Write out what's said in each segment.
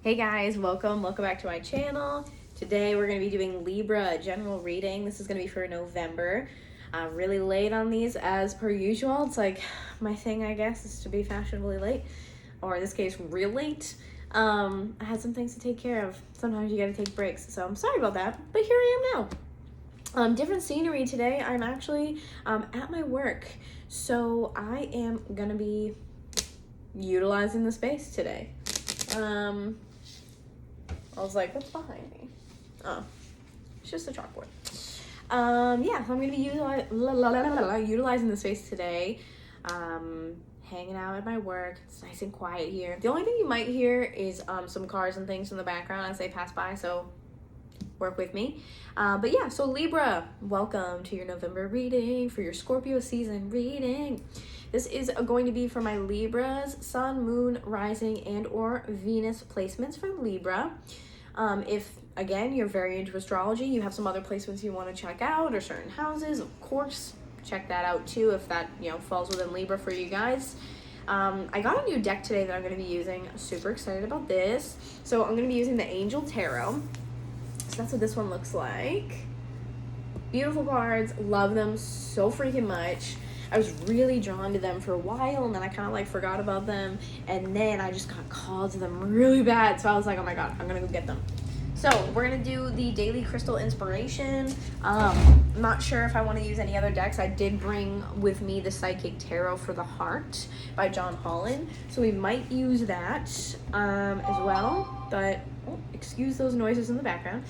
Hey guys, welcome back to my channel. Today we're going to be doing Libra general reading. This is going to be for November. I'm really late on these as per usual. It's like my thing, I guess, is to be fashionably late, or in this case, real late. I had some things to take care of. Sometimes you got to take breaks, so I'm sorry about that, but here I am now. Different scenery today. I'm actually at my work, so I am going to be utilizing the space today. I was like, what's behind me? Oh, it's just a chalkboard. Yeah, so I'm going to be utilizing the space today. Hanging out at my work. It's nice and quiet here. The only thing you might hear is some cars and things in the background as they pass by, so work with me. But yeah, so Libra, welcome to your November reading for your Scorpio season reading. This is going to be for my Libras, Sun, Moon, Rising, and or Venus placements for Libra. If, again, you're very into astrology, you have some other placements you want to check out or certain houses, of course, check that out too if that, falls within Libra for you guys. I got a new deck today that I'm going to be using. I'm super excited about this. So I'm going to be using the Angel Tarot. So that's what this one looks like. Beautiful cards. Love them so freaking much. I was really drawn to them for a while, and then I kind of forgot about them, and then I just got called to them really bad, so I was like, oh my god, I'm gonna go get them. So we're gonna do the daily crystal inspiration. I'm not sure if I want to use any other decks. I did bring with me the Psychic Tarot for the Heart by John Holland, so we might use that as well, but excuse those noises in the background.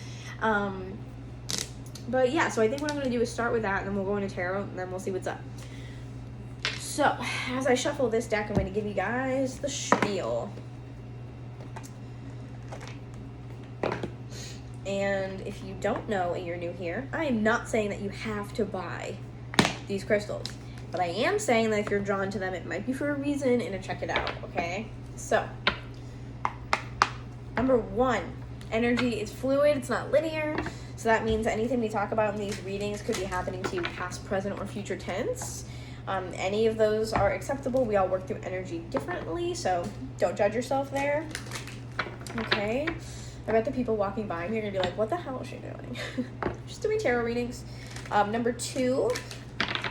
But yeah, so I think what I'm gonna do is start with that, and then we'll go into tarot, and then we'll see what's up. So, as I shuffle this deck, I'm going to give you guys the spiel. And if you don't know and you're new here, I am not saying that you have to buy these crystals. But I am saying that if you're drawn to them, it might be for a reason, and to check it out, okay? So, number one, energy is fluid, it's not linear. So that means anything we talk about in these readings could be happening to you past, present, or future tense. Any of those are acceptable. We all work through energy differently, so don't judge yourself there. Okay. I bet the people walking by me are going to be like, what the hell is she doing? Just doing tarot readings. Number two,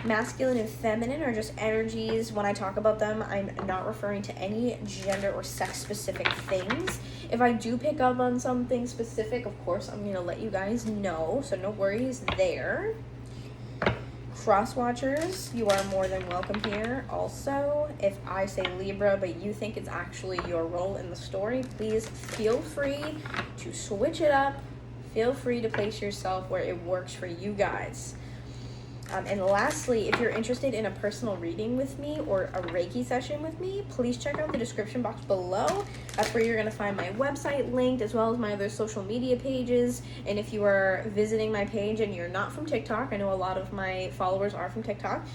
masculine and feminine are just energies. When I talk about them, I'm not referring to any gender or sex-specific things. If I do pick up on something specific, of course, I'm going to let you guys know, so no worries there. Cross watchers, you are more than welcome here. Also, if I say Libra, but you think it's actually your role in the story, please feel free to switch it up. Feel free to place yourself where it works for you guys. And lastly, if you're interested in a personal reading with me or a Reiki session with me, please check out the description box below. That's where you're going to find my website linked, as well as my other social media pages. And if you are visiting my page and you're not from TikTok, I know a lot of my followers are from TikTok.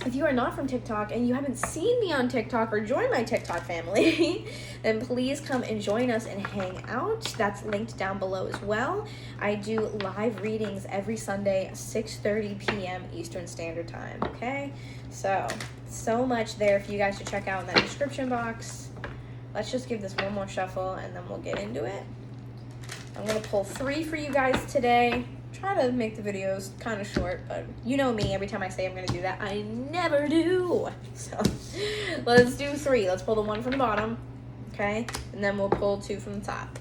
If you are not from TikTok and you haven't seen me on TikTok or joined my TikTok family, then please come and join us and hang out. That's linked down below as well. I do live readings every Sunday, 6:30 p.m. Eastern Standard Time, okay? So much there for you guys to check out in that description box. Let's just give this one more shuffle, and then we'll get into it. I'm going to pull 3 for you guys today. Try to make the videos kind of short, but you know me, every time I say I'm going to do that, I never do. So let's do 3. Let's pull the 1 from the bottom, okay? And then we'll pull 2 from the top.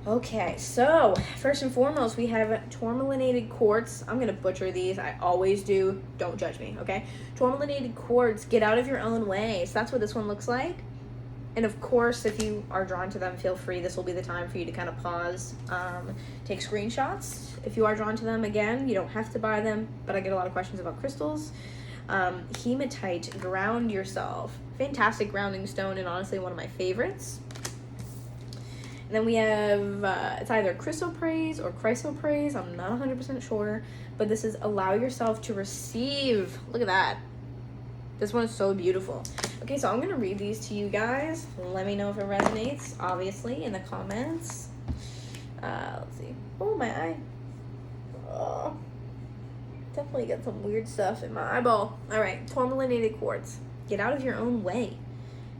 Okay, so first and foremost, we have tourmalinated quartz. I'm going to butcher these. I always do. Don't judge me, okay? Tourmalinated quartz, get out of your own way. So that's what this one looks like. And of course, if you are drawn to them, feel free. This will be the time for you to kind of pause, take screenshots. If you are drawn to them, again, you don't have to buy them, but I get a lot of questions about crystals. Hematite, ground yourself. Fantastic grounding stone, and honestly, one of my favorites. And then we have, it's either chrysoprase or chrysoprase. I'm not 100% sure, but this is allow yourself to receive. Look at that. This one is so beautiful. Okay, so I'm going to read these to you guys. Let me know if it resonates, obviously, in the comments. Let's see. Oh, my eye. Oh, definitely got some weird stuff in my eyeball. All right, tourmalinated quartz. Get out of your own way.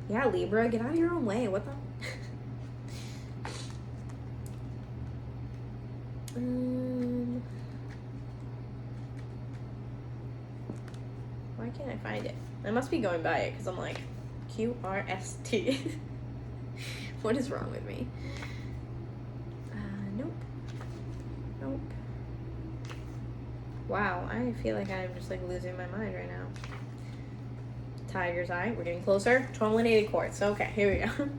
Yeah, Libra, get out of your own way. What the? Why can't I find it? I must be going by it because I'm like, QRST. What is wrong with me? Nope. Nope. Wow, I feel like I'm just like losing my mind right now. Tiger's eye. We're getting closer. Tourmalinated quartz. Okay, here we go.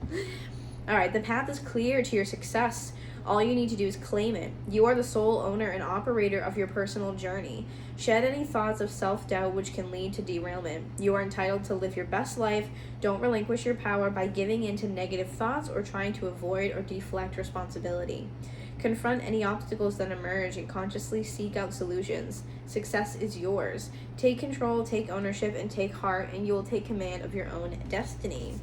All right, the path is clear to your success. All you need to do is claim it. You are the sole owner and operator of your personal journey. Shed any thoughts of self-doubt which can lead to derailment. You are entitled to live your best life. Don't relinquish your power by giving in to negative thoughts or trying to avoid or deflect responsibility. Confront any obstacles that emerge and consciously seek out solutions. Success is yours. Take control, take ownership, and take heart, and you will take command of your own destiny.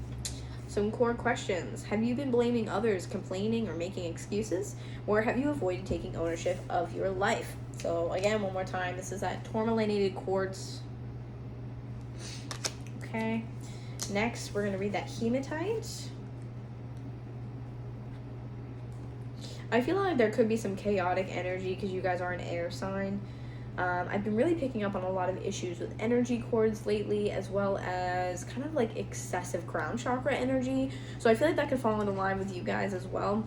Some core questions. Have you been blaming others, complaining, or making excuses? Or have you avoided taking ownership of your life? So again, one more time, this is that tourmalinated quartz. Okay. Next, we're going to read that hematite. I feel like there could be some chaotic energy because you guys are an air sign. I've been really picking up on a lot of issues with energy cords lately, as well as kind of like excessive crown chakra energy. So I feel like that could fall into line with you guys as well.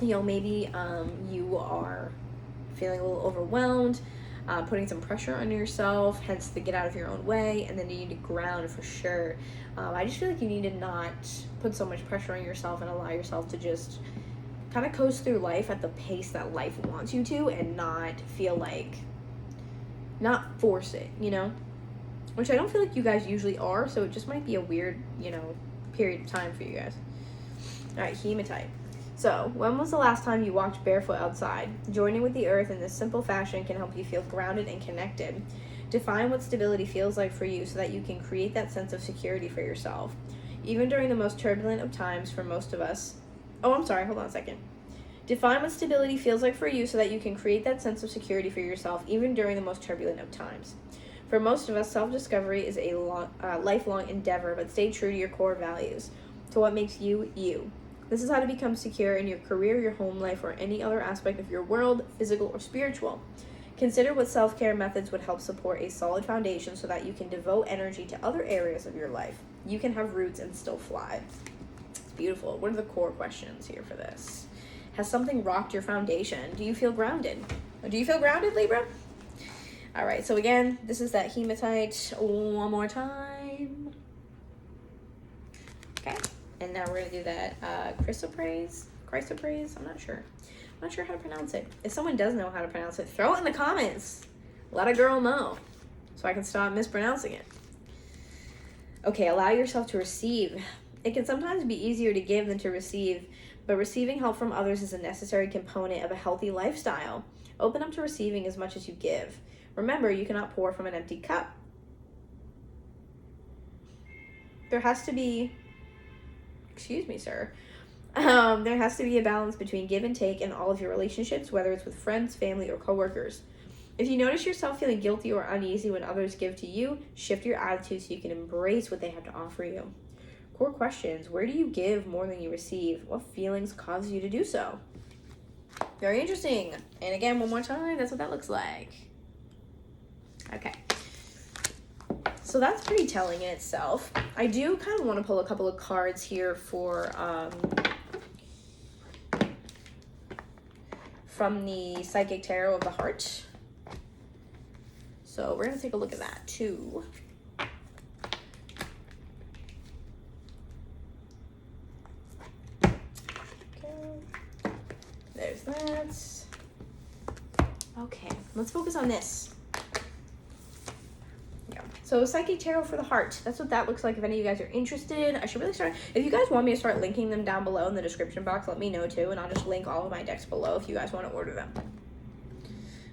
You know, maybe you are feeling a little overwhelmed, putting some pressure on yourself, hence the get out of your own way, and then you need to ground for sure. I just feel like you need to not put so much pressure on yourself and allow yourself to just kind of coast through life at the pace that life wants you to, and not feel like, not force it, you know? Which I don't feel like you guys usually are, so it just might be a weird, you know, period of time for you guys. All right, hematite. So, when was the last time you walked barefoot outside? Joining with the earth in this simple fashion can help you feel grounded and connected. Define what stability feels like for you so that you can create that sense of security for yourself. Even during the most turbulent of times for most of us, hold on a second. Define what stability feels like for you so that you can create that sense of security for yourself, even during the most turbulent of times. For most of us, self-discovery is a lifelong endeavor, but stay true to your core values, to what makes you, you. This is how to become secure in your career, your home life, or any other aspect of your world, physical or spiritual. Consider what self-care methods would help support a solid foundation so that you can devote energy to other areas of your life. You can have roots and still fly. It's beautiful. What are the core questions here for this? Has something rocked your foundation? Do you feel grounded? Do you feel grounded, Libra? All right, so again, this is that hematite one more time. Okay, and now we're gonna do that chrysoprase, I'm not sure how to pronounce it. If someone does know how to pronounce it, throw it in the comments. Let a girl know so I can stop mispronouncing it. Okay, allow yourself to receive. It can sometimes be easier to give than to receive, but receiving help from others is a necessary component of a healthy lifestyle. Open up to receiving as much as you give. Remember, you cannot pour from an empty cup. There has to be, excuse me, sir. There has to be a balance between give and take in all of your relationships, whether it's with friends, family, or coworkers. If you notice yourself feeling guilty or uneasy when others give to you, shift your attitude so you can embrace what they have to offer you. Core questions. Where do you give more than you receive? What feelings cause you to do so? Very interesting. And again, one more time, that's what that looks like. Okay. So that's pretty telling in itself. I do kind of want to pull a couple of cards here for from the Psychic Tarot of the Heart. So we're going to take a look at that too. There's that. Okay, let's focus on this. Yeah. So Psychic Tarot for the Heart. That's what that looks like if any of you guys are interested. I should really start. If you guys want me to start linking them down below in the description box, let me know too, and I'll just link all of my decks below if you guys want to order them.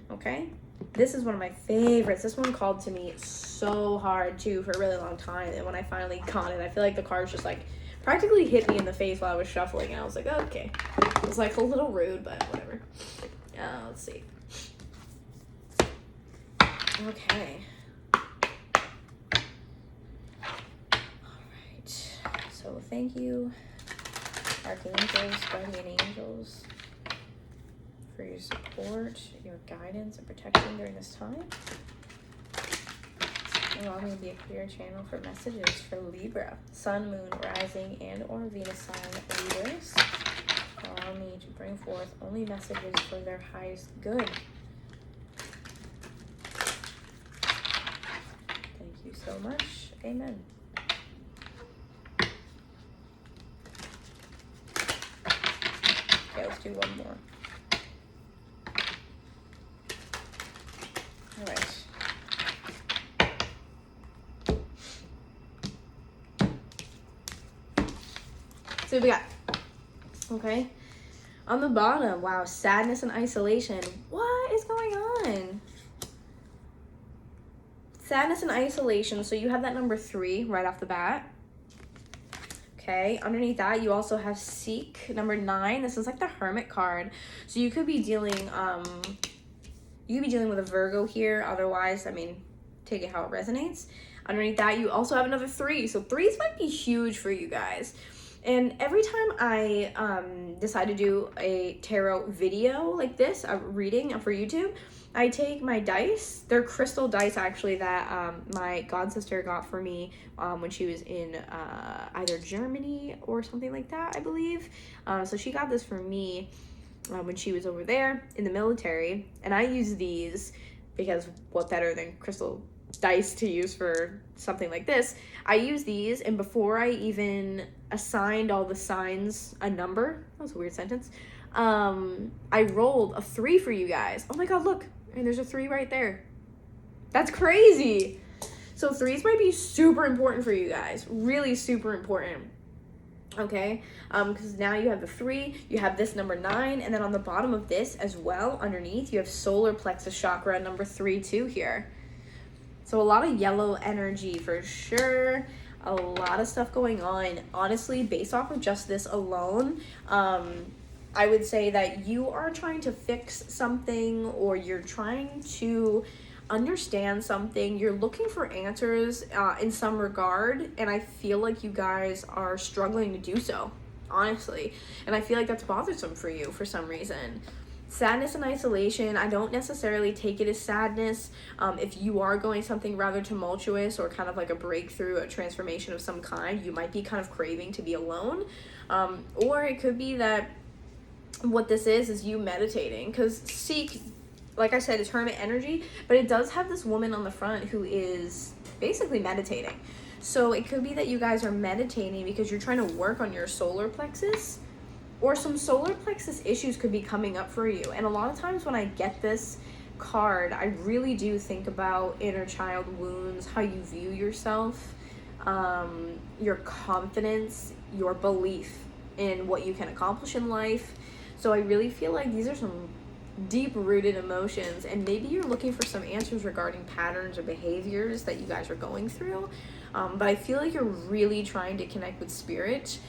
Okay? This is one of my favorites. This one called to me so hard too for a really long time, and when I finally got it, I feel like the cards just like practically hit me in the face while I was shuffling, and I was like, oh, okay. It was like a little rude, but whatever. Let's see. Okay. Alright. So thank you, archangels, guardian angels, for your support, your guidance, and protection during this time. Allow me to be a clear channel for messages for Libra, Sun, Moon, Rising, and or Venus sign leaders. Allow me to bring forth only messages for their highest good. Thank you so much. Amen. Okay, let's do one more. All right. So we got, okay, on the bottom, wow, sadness and isolation. What is going on? Sadness and isolation. So you have that number 3 right off the bat. Okay, underneath that, you also have seek, number 9. This is like the Hermit card. So you could be dealing, with a Virgo here. Otherwise, I mean, take it how it resonates. Underneath that, you also have another 3. So 3s might be huge for you guys. And every time I decide to do a tarot video like this, a reading for YouTube, I take my dice. They're crystal dice, actually, that my god sister got for me when she was in either Germany or something like that, I believe. So she got this for me when she was over there in the military. And I use these because what better than crystal dice to use for something like this? I use these, and before I even assigned all the signs a number, that was a weird sentence, I rolled a 3 for you guys. Oh my god, look, and there's a 3 right there. That's crazy. So 3s might be super important for you guys, really super important. Okay, because now you have the 3, you have this number 9, and then on the bottom of this as well, underneath, you have solar plexus chakra number 3 too here. So a lot of yellow energy for sure. A lot of stuff going on. Honestly, based off of just this alone, I would say that you are trying to fix something, or you're trying to understand something. You're looking for answers in some regard, and I feel like you guys are struggling to do so, honestly. And I feel like that's bothersome for you for some reason. Sadness and isolation, I don't necessarily take it as sadness. If you are going something rather tumultuous or kind of like a breakthrough, a transformation of some kind, you might be kind of craving to be alone. Or it could be that what this is you meditating, because seek, like I said, is hermit energy, but it does have this woman on the front who is basically meditating. So it could be that you guys are meditating because you're trying to work on your solar plexus, or some solar plexus issues could be coming up for you. And a lot of times when I get this card, I really do think about inner child wounds, how you view yourself, your confidence, your belief in what you can accomplish in life. So I really feel like these are some deep-rooted emotions, and maybe you're looking for some answers regarding patterns or behaviors that you guys are going through. But I feel like you're really trying to connect with spirit.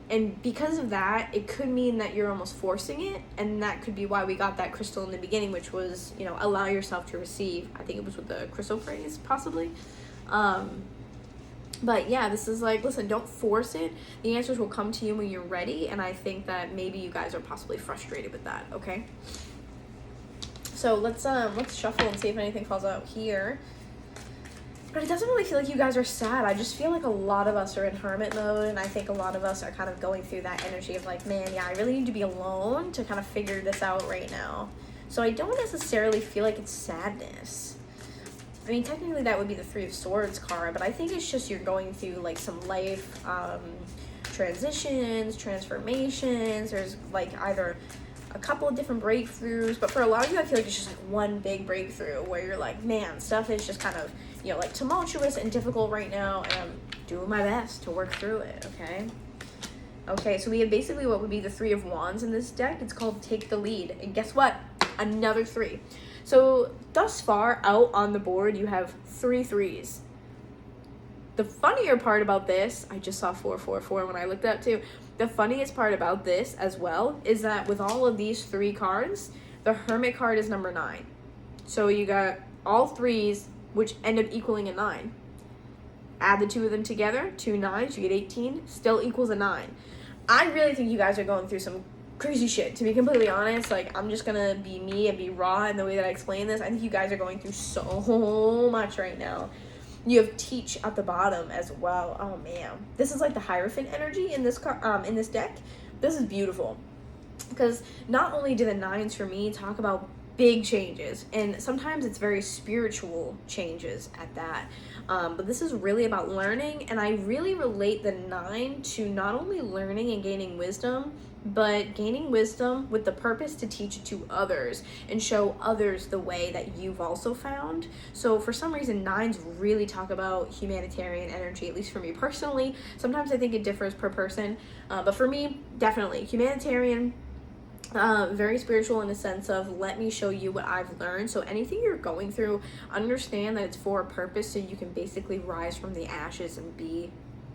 And because of that, it could mean that you're almost forcing it, and that could be why we got that crystal in the beginning, which was, you know, allow yourself to receive. I think it was with the crystal phrase, possibly. But yeah, this is like, listen, don't force it. The answers will come to you when you're ready, and I think that maybe you guys are possibly frustrated with that, okay? So let's shuffle and see if anything falls out here. But it doesn't really feel like you guys are sad. I just feel like a lot of us are in hermit mode, and I think a lot of us are kind of going through that energy of like, man, yeah, I really need to be alone to kind of figure this out right now. So I don't necessarily feel like it's sadness. I mean, technically that would be the 3 of Swords card, but I think it's just you're going through like some life transitions, transformations. There's like either a couple of different breakthroughs, but for a lot of you, I feel like it's just like one big breakthrough where you're like, man, stuff is just kind of, you know, like tumultuous and difficult right now, and I'm doing my best to work through it, okay? Okay, so we have basically what would be the 3 of Wands in this deck. It's called Take the Lead, and guess what? Another 3. So thus far out on the board, you have 3 3s. The funnier part about this, I just saw 444 when I looked up too. The funniest part about this as well is that with all of these 3 cards, the Hermit card is number 9. So you got all 3s, which end up equaling a 9. Add the two of them together, 2 9s, you get 18, still equals a 9. I really think you guys are going through some crazy shit, to be completely honest. Like, I'm just gonna be me and be raw in the way that I explain this. I think you guys are going through so much right now. You have teach at the bottom as well. Oh man, this is like the Hierophant energy in this in this deck. This is beautiful because not only do the 9s for me talk about big changes, and sometimes it's very spiritual changes at that, but this is really about learning, and I really relate the 9 to not only learning and gaining wisdom, but gaining wisdom with the purpose to teach it to others and show others the way that you've also found. So for some reason, 9s really talk about humanitarian energy, at least for me personally. Sometimes I think it differs per person, but for me, definitely humanitarian. Very spiritual in the sense of, let me show you what I've learned. So anything you're going through, understand that it's for a purpose, so you can basically rise from the ashes and be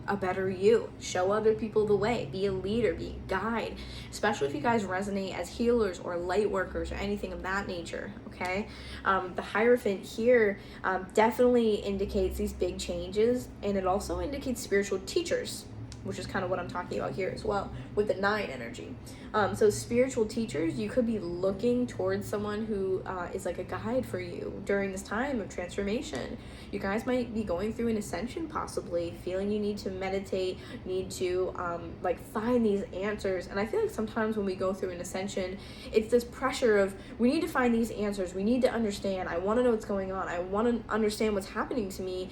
a better you. Show other people the way. Be a leader, be a guide, especially if you guys resonate as healers or light workers or anything of that nature, okay? The Hierophant here definitely indicates these big changes, and it also indicates spiritual teachers, which is kind of what I'm talking about here as well with the 9 energy. So spiritual teachers, you could be looking towards someone who is like a guide for you during this time of transformation. You guys might be going through an ascension, possibly feeling you need to meditate, need to like find these answers. And I feel like sometimes when we go through an ascension, it's this pressure of, we need to find these answers, we need to understand, I want to know what's going on, I want to understand what's happening to me.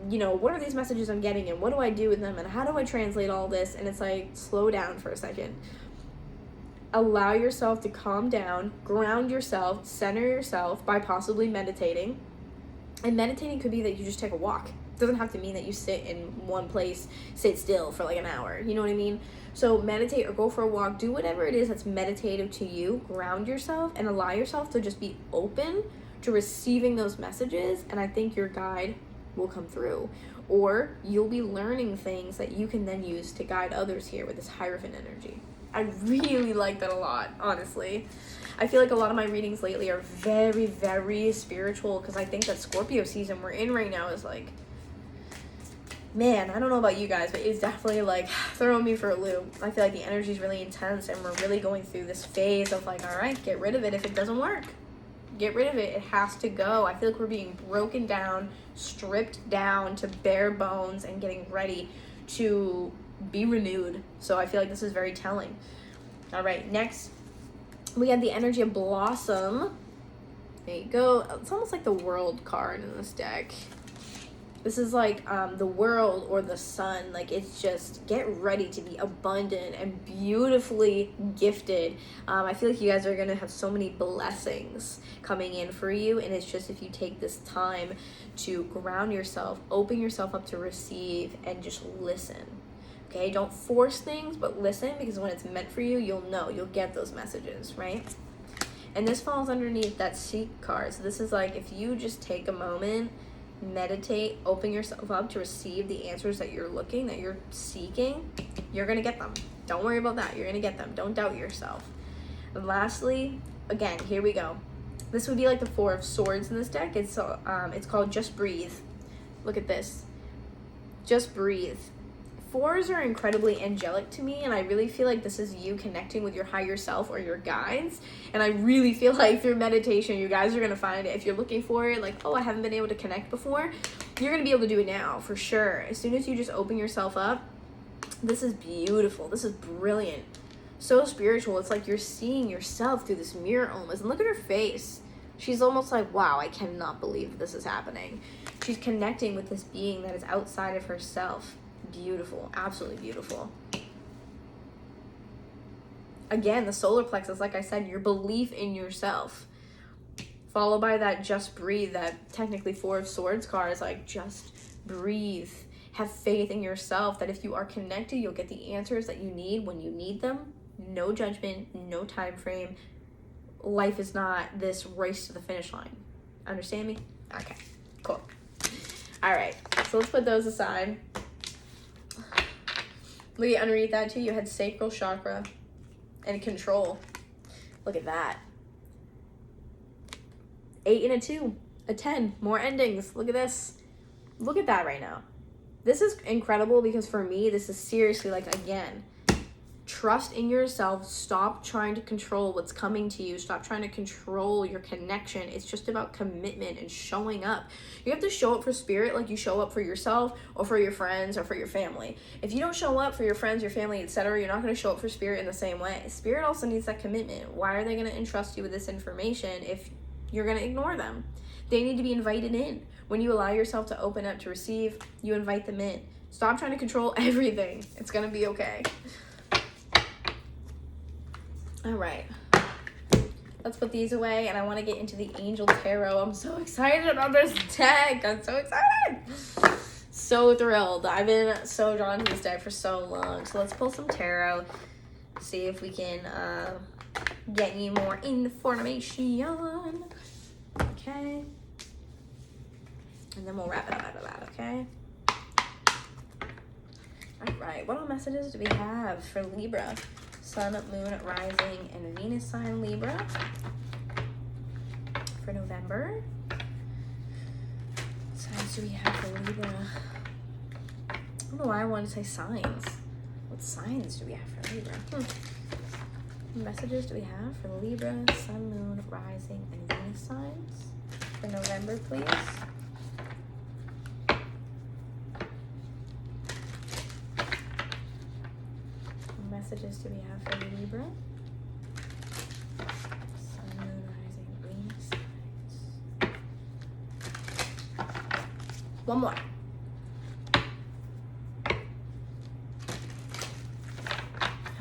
You know, what are these messages I'm getting, and what do I do with them, and how do I translate all this? And it's like, slow down for a second. Allow yourself to calm down, ground yourself, center yourself by possibly meditating. And meditating could be that you just take a walk. It doesn't have to mean that you sit in one place, sit still for like an hour. You know what I mean? So meditate or go for a walk. Do whatever it is that's meditative to you. Ground yourself and allow yourself to just be open to receiving those messages. And I think your guide will come through, or you'll be learning things that you can then use to guide others here with this Hierophant energy. I really like that a lot, honestly. I feel like a lot of my readings lately are very, very spiritual, because I think that Scorpio season we're in right now is like, man, I don't know about you guys, but it's definitely like throwing me for a loop. I feel like the energy is really intense, and we're really going through this phase of like, all right, get rid of it if it doesn't work. Get rid of it. It has to go. I feel like we're being broken down, stripped down to bare bones, and getting ready to be renewed. So I feel like this is very telling. All right, next we have the energy of Blossom. There you go. It's almost like the World card in this deck. This is like the world or the sun. Like, it's just get ready to be abundant and beautifully gifted. I feel like you guys are going to have so many blessings coming in for you. And it's just, if you take this time to ground yourself, open yourself up to receive, and just listen. Okay, don't force things, but listen, because when it's meant for you, you'll know, you'll get those messages, right? And this falls underneath that Seek card. So this is like, if you just take a moment, meditate, open yourself up to receive the answers that you're looking, that you're seeking, you're going to get them. Don't worry about that. You're going to get them. Don't doubt yourself. And lastly, again, here we go. This would be like the 4 of Swords in this deck. It's called Just Breathe. Look at this. Just breathe. 4s are incredibly angelic to me, and I really feel like this is you connecting with your higher self or your guides. And I really feel like through meditation, you guys are going to find it. If you're looking for it, like, oh, I haven't been able to connect before, you're going to be able to do it now for sure. As soon as you just open yourself up, this is beautiful. This is brilliant. So spiritual. It's like you're seeing yourself through this mirror almost. And look at her face. She's almost like, wow, I cannot believe that this is happening. She's connecting with this being that is outside of herself. Beautiful. Absolutely beautiful. Again, the solar plexus, like I said, your belief in yourself. Followed by that Just Breathe, that technically 4 of Swords card is like, just breathe. Have faith in yourself that if you are connected, you'll get the answers that you need when you need them. No judgment, no time frame. Life is not this race to the finish line. Understand me? Okay, cool. All right, so let's put those aside. Look at underneath that too, you had sacral chakra and control. Look at that. 8 and a 2, a 10, more endings. Look at this. Look at that right now. This is incredible because for me, this is seriously like, again, trust in yourself. Stop trying to control what's coming to you. Stop trying to control your connection. It's just about commitment and showing up. You have to show up for spirit like you show up for yourself or for your friends or for your family. If you don't show up for your friends, your family, etc., you're not going to show up for spirit in the same way. Spirit also needs that commitment. Why are they going to entrust you with this information if you're going to ignore them? They need to be invited in. When you allow yourself to open up to receive, you invite them in. Stop trying to control everything. It's going to be okay. All right, let's put these away, and I want to get into the Angel Tarot. I'm so excited about this deck. I'm so excited. So thrilled. I've been so drawn to this deck for so long. So let's pull some tarot, see if we can get you more information. Okay. And then we'll wrap it up after that, okay? All right, what all messages do we have for Libra? Sun, Moon, Rising, and Venus sign Libra for November. What signs do we have for Libra? I don't know why I wanted to say signs. What signs do we have for Libra? What messages do we have for Libra, Sun, Moon, Rising, and Venus signs for November, please? Messages do we have for Libra? Sun, Moon, Rising, Venus signs. One more.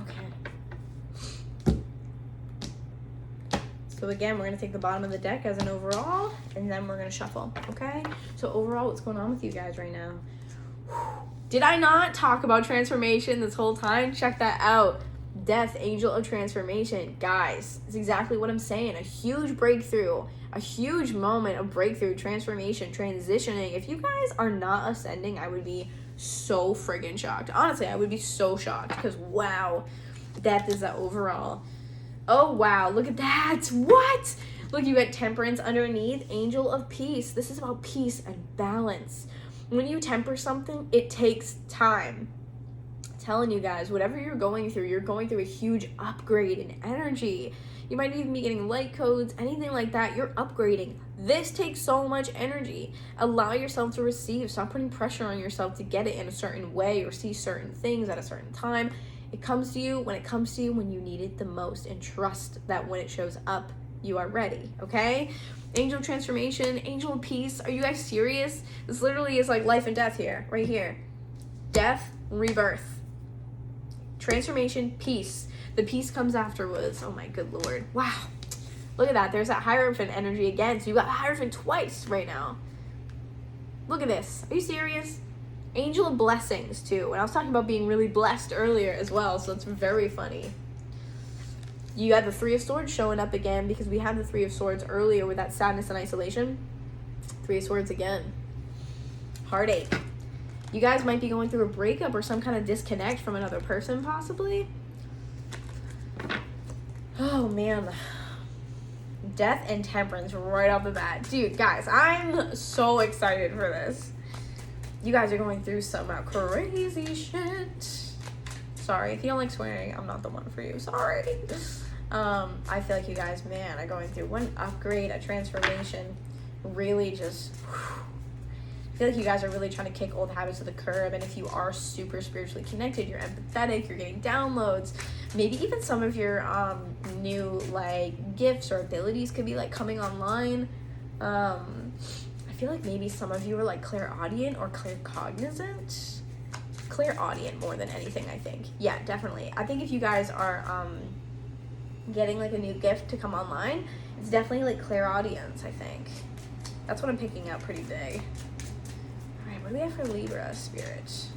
Okay. So again, we're going to take the bottom of the deck as an overall, and then we're going to shuffle, okay? So overall, what's going on with you guys right now? Did I not talk about transformation this whole time? Check that out. Death, Angel of Transformation. Guys, it's exactly what I'm saying. A huge breakthrough. A huge moment of breakthrough, transformation, transitioning. If you guys are not ascending, I would be so friggin' shocked. Honestly, I would be so shocked because, wow, Death is the overall. Oh, wow, look at that. What? Look, you got Temperance underneath. Angel of Peace. This is about peace and balance. When you temper something, it takes time. I'm telling you guys, whatever you're going through a huge upgrade in energy. You might even be getting light codes, anything like that. You're upgrading. This takes so much energy. Allow yourself to receive. Stop putting pressure on yourself to get it in a certain way or see certain things at a certain time. It comes to you when it comes to you when you need it the most, and trust that when it shows up, you are ready, okay? Angel of Transformation, Angel of Peace. Are you guys serious? This literally is like life and death here, right here. Death, rebirth. Transformation, peace. The peace comes afterwards. Oh my good Lord. Wow. Look at that. There's that Hierophant energy again. So you got Hierophant twice right now. Look at this. Are you serious? Angel of Blessings too. And I was talking about being really blessed earlier as well. So it's very funny. You got the Three of Swords showing up again because we had the Three of Swords earlier with that sadness and isolation. Three of Swords again. Heartache. You guys might be going through a breakup or some kind of disconnect from another person possibly. Oh man. Death and Temperance right off the bat. Dude, guys, I'm so excited for this. You guys are going through some crazy shit. Sorry, if you don't like swearing, I'm not the one for you. Sorry. I feel like you guys, man, are going through one upgrade, a transformation. Really just, I feel like you guys are really trying to kick old habits to the curb. And if you are super spiritually connected, you're empathetic, you're getting downloads. Maybe even some of your new like gifts or abilities could be like coming online. I feel like maybe some of you are like clairaudient or claircognizant. Clairaudient more than anything, I think. Yeah, definitely. I think if you guys are getting like a new gift to come online, it's definitely like clairaudience, I think. That's what I'm picking up pretty big. All right, what do we have for Libra, Spirit?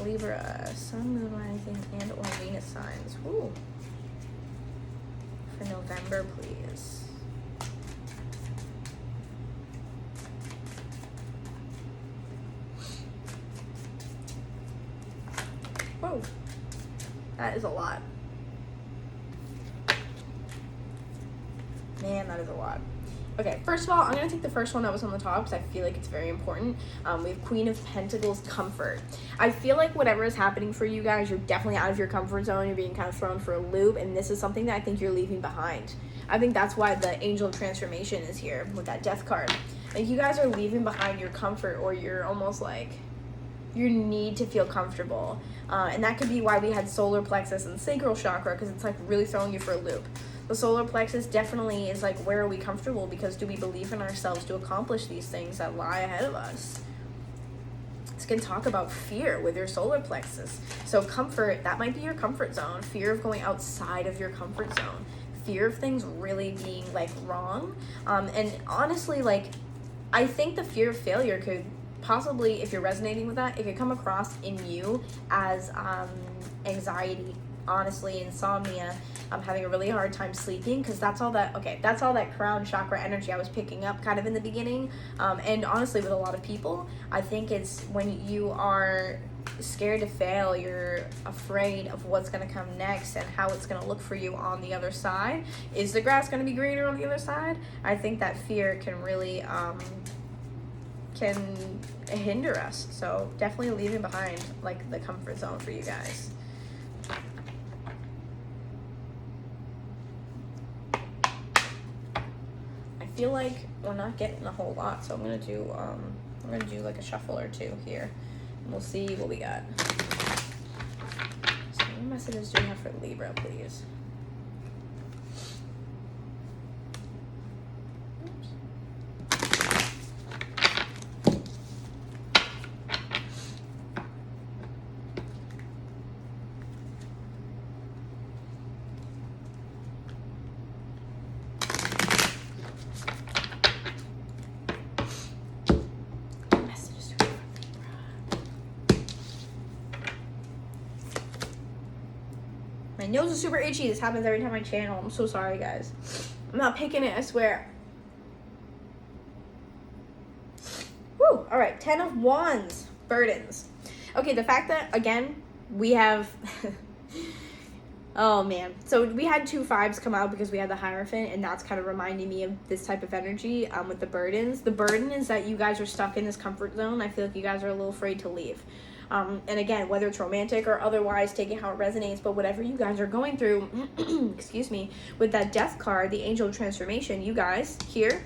Libra, Sun, Moon, Rising, and or Venus signs. Ooh. For November, please. Whoa, that is a lot. Man, that is a lot. Okay, first of all, I'm going to take the first one that was on the top because I feel like it's very important. We have Queen of Pentacles, comfort. I feel like whatever is happening for you guys, you're definitely out of your comfort zone. You're being kind of thrown for a loop, and this is something that I think you're leaving behind. I think that's why the Angel of Transformation is here with that Death card. Like, you guys are leaving behind your comfort, or you're almost like your need to feel comfortable. And that could be why we had solar plexus and sacral chakra, because it's like really throwing you for a loop. The solar plexus definitely is like, where are we comfortable? Because do we believe in ourselves to accomplish these things that lie ahead of us? This can talk about fear with your solar plexus. So comfort, that might be your comfort zone. Fear of going outside of your comfort zone. Fear of things really being like wrong. And honestly, like, I think the fear of failure could possibly, if you're resonating with that, it could come across in you as anxiety, honestly, insomnia, having a really hard time sleeping, because that's all that crown chakra energy I was picking up kind of in the beginning. And honestly, with a lot of people, I think it's when you are scared to fail, you're afraid of what's going to come next and how it's going to look for you on the other side. Is the grass going to be greener on the other side? I think that fear can really can hinder us. So definitely leaving behind like the comfort zone for you guys. I feel like we're not getting a whole lot, so I'm gonna do like a shuffle or two here, and we'll see what we got. So what messages do we have for Libra, please? My nose is super itchy. This happens every time I channel. I'm so sorry, guys. I'm not picking it, I swear. Woo! All right, 10 of Wands, burdens. Okay, the fact that, again, we have... oh, man. So we had 2 5s come out because we had the Hierophant, and that's kind of reminding me of this type of energy with the burdens. The burden is that you guys are stuck in this comfort zone. I feel like you guys are a little afraid to leave. And again, whether it's romantic or otherwise, taking how it resonates, but whatever you guys are going through, excuse me, with that Death card, the Angel of Transformation, you guys here,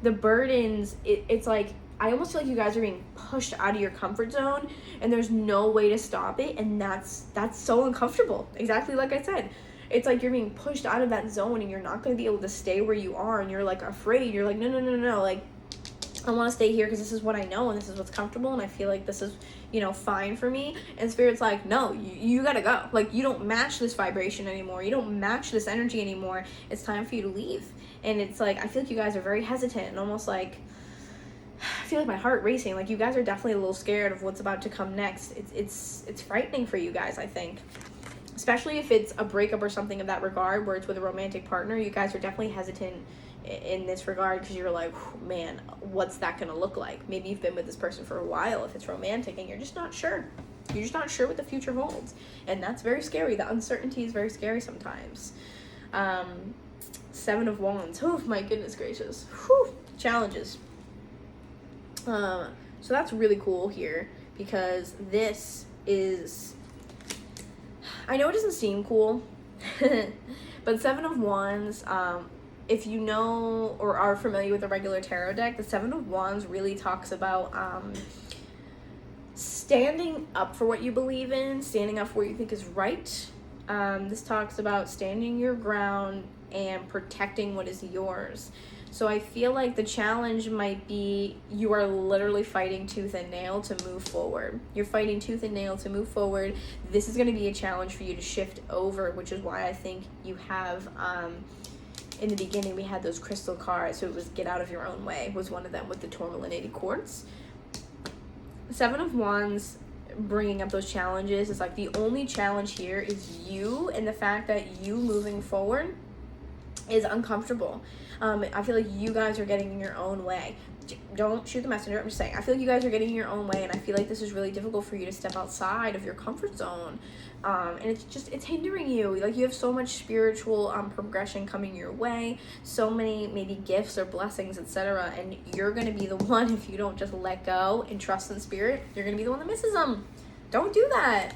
the burdens, it's like, I almost feel like you guys are being pushed out of your comfort zone and there's no way to stop it. And that's so uncomfortable. Exactly like I said. It's like you're being pushed out of that zone and you're not going to be able to stay where you are, and you're like afraid. You're like, no. Like, I want to stay here because this is what I know and this is what's comfortable and I feel like this is, fine for me. And Spirit's like, no, you gotta go. Like, you don't match this vibration anymore. You don't match this energy anymore. It's time for you to leave. And it's like, I feel like you guys are very hesitant and almost like, I feel like my heart racing. Like, you guys are definitely a little scared of what's about to come next. It's frightening for you guys, I think. Especially if it's a breakup or something of that regard where it's with a romantic partner. You guys are definitely hesitant in this regard because you're like, man, what's that gonna look like? Maybe you've been with this person for a while if it's romantic and you're just not sure. You're just not sure what the future holds, and that's very scary. The uncertainty is very scary sometimes. 7 of Wands. Oh my goodness gracious. Whew. Challenges. So that's really cool here because this is, I know it doesn't seem cool, but 7 of Wands, if you know or are familiar with the regular tarot deck, the 7 of Wands really talks about standing up for what you believe in, standing up for what you think is right. This talks about standing your ground and protecting what is yours. So I feel like the challenge might be you are literally fighting tooth and nail to move forward. You're fighting tooth and nail to move forward. This is going to be a challenge for you to shift over, which is why I think you have... in the beginning, we had those crystal cards, so it was get out of your own way was one of them with the tourmalinated quartz. 7 of Wands bringing up those challenges is like the only challenge here is you and the fact that you moving forward is uncomfortable. I feel like you guys are getting in your own way. Don't shoot the messenger. I'm just saying, I feel like you guys are getting in your own way, and I feel like this is really difficult for you to step outside of your comfort zone. And it's hindering you. Like, you have so much spiritual progression coming your way, so many maybe gifts or blessings, etc. And you're going to be the one, if you don't just let go and trust in spirit, you're going to be the one that misses them. Don't do that.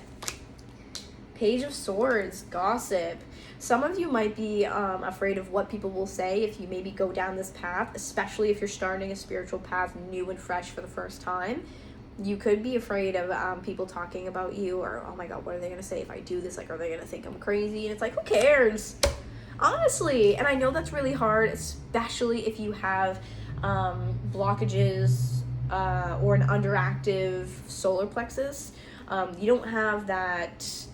Page of Swords, gossip. Some of you might be afraid of what people will say if you maybe go down this path, especially if you're starting a spiritual path new and fresh for the first time. You could be afraid of people talking about you, or, oh my God, what are they going to say if I do this? Like, are they going to think I'm crazy? And it's like, who cares? Honestly. And I know that's really hard, especially if you have blockages or an underactive solar plexus. You don't have that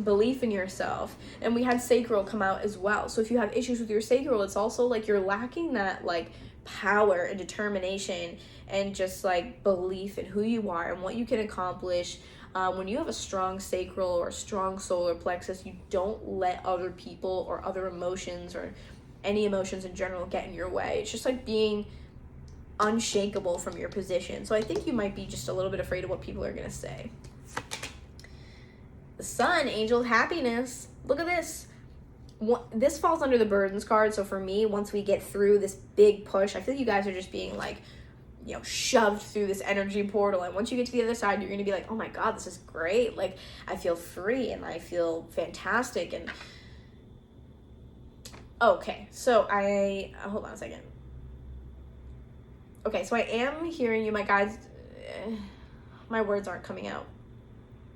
belief in yourself. And we had sacral come out as well. So if you have issues with your sacral, it's also like you're lacking that like power and determination and just like belief in who you are and what you can accomplish. When you have a strong sacral or a strong solar plexus, you don't let other people or other emotions or any emotions in general get in your way. It's just like being unshakable from your position. So I think you might be just a little bit afraid of what people are going to say. The Sun, Angel of Happiness. Look at this. This falls under the burdens card. So for me, once we get through this big push, I feel like you guys are just being like, you know, shoved through this energy portal. And once you get to the other side, you're going to be like, oh my God, this is great. Like, I feel free and I feel fantastic. And okay, so hold on a second. Okay, so I am hearing you, my guides. My words aren't coming out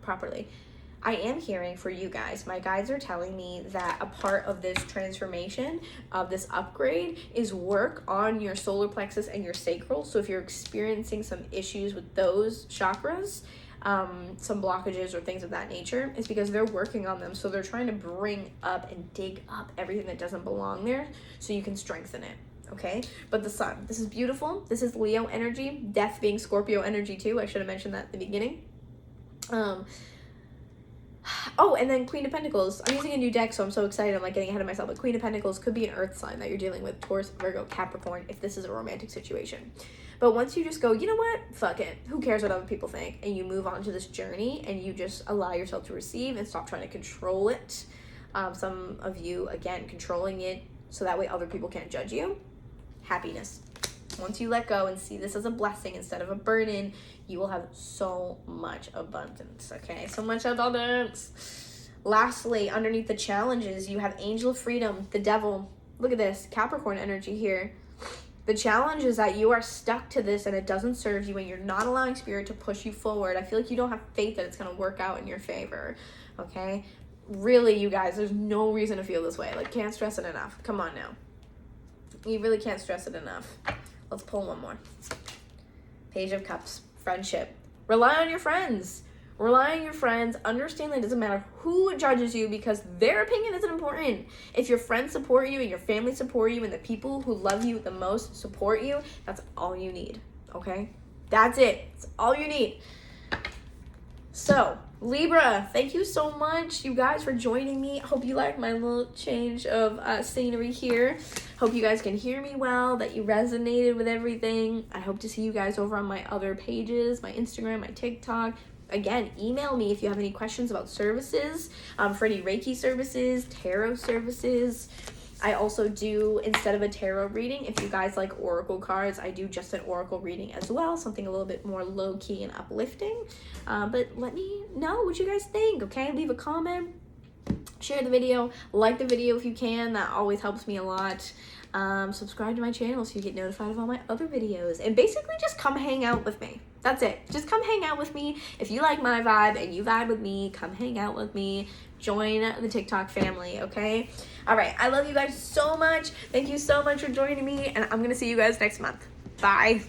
properly. I am hearing for you guys, my guides are telling me that a part of this transformation, of this upgrade, is work on your solar plexus and your sacral. So if you're experiencing some issues with those chakras, some blockages or things of that nature, it's because they're working on them. So they're trying to bring up and dig up everything that doesn't belong there so you can strengthen it. Okay, but the Sun, this is beautiful. This is Leo energy, Death being Scorpio energy too. I should have mentioned that at the beginning. Oh, and then Queen of Pentacles. I'm using a new deck, so I'm so excited. I'm like getting ahead of myself. But Queen of Pentacles could be an earth sign that you're dealing with, Taurus, Virgo, Capricorn, if this is a romantic situation. But once you just go, you know what? Fuck it. Who cares what other people think? And you move on to this journey and you just allow yourself to receive and stop trying to control it. Some of you, again, controlling it so that way other people can't judge you. Happiness. Once you let go and see this as a blessing instead of a burden, you will have so much abundance, okay? So much abundance. Lastly, underneath the challenges, you have Angel of Freedom, the Devil. Look at this, Capricorn energy here. The challenge is that you are stuck to this and it doesn't serve you and you're not allowing Spirit to push you forward. I feel like you don't have faith that it's going to work out in your favor, okay? Really, you guys, there's no reason to feel this way. Like, can't stress it enough. Come on now. You really can't stress it enough. Let's pull one more. Page of Cups, friendship. Rely on your friends. Rely on your friends. Understand that it doesn't matter who judges you because their opinion isn't important. If your friends support you and your family support you and the people who love you the most support you, that's all you need, okay? That's it. That's all you need. So, Libra, thank you so much, you guys, for joining me. Hope you like my little change of scenery here. Hope you guys can hear me well, that you resonated with everything. I hope to see you guys over on my other pages, my Instagram, my TikTok. Again, email me if you have any questions about services, for any Reiki services, tarot services. I also do, instead of a tarot reading, if you guys like oracle cards, I do just an oracle reading as well, something a little bit more low-key and uplifting. But let me know what you guys think, okay? Leave a comment, share the video, like the video if you can. That always helps me a lot. Subscribe to my channel so you get notified of all my other videos. And basically just come hang out with me. That's it. Just come hang out with me. If you like my vibe and you vibe with me, come hang out with me. Join the TikTok family, okay? All right. I love you guys so much. Thank you so much for joining me. And I'm going to see you guys next month. Bye.